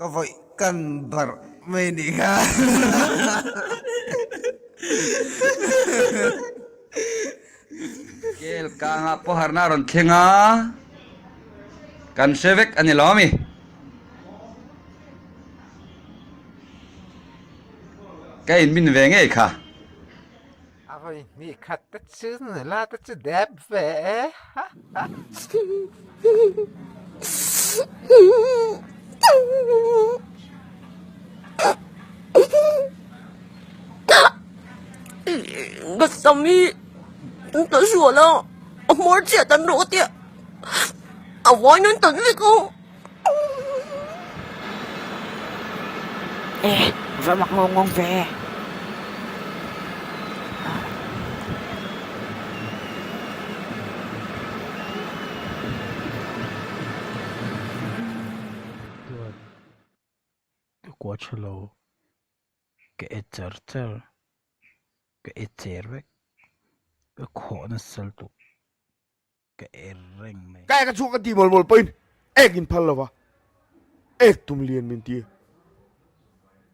Có vậy cần bật mình đi ra. Kel kanga po harna ron thenga kan sevek ani lomi cái min về nghe kha Ôi, mi khát tất chứ là tất chứ đẹp vẻ.个小咪，他说了，我姐的弱点，我能等那个。Ê, vợ mặc ngon ngon về. Qua chelo cái echer chel cái echer vek cái khó nó sel tu cái ereng mày Kaya ka chuka di bol pain. Egin palawa. Tum lian min tia.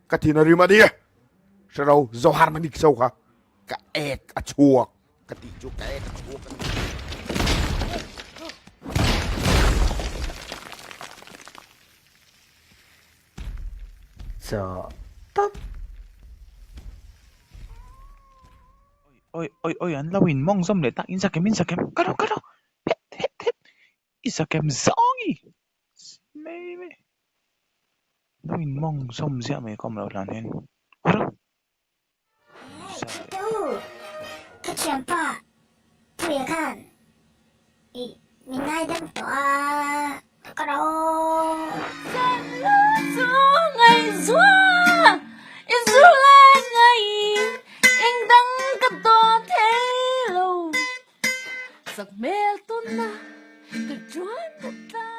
Katina rima dia. Sarau zohar manik sau ka. Ka a chuak. Kati chu ka a chuak. sợ tắt ôi anh lawin mong som để ta in sa kem cái đó hết in sa kem zongi mày lawin mong som sia mày kom lo lan hen đó 哦，他卷发，不也看？你那一张多，个喽。 ngày xưa Giêsu là ngày anh đăng cấp to thế lâu giặc mê tuôn na từ chuan ta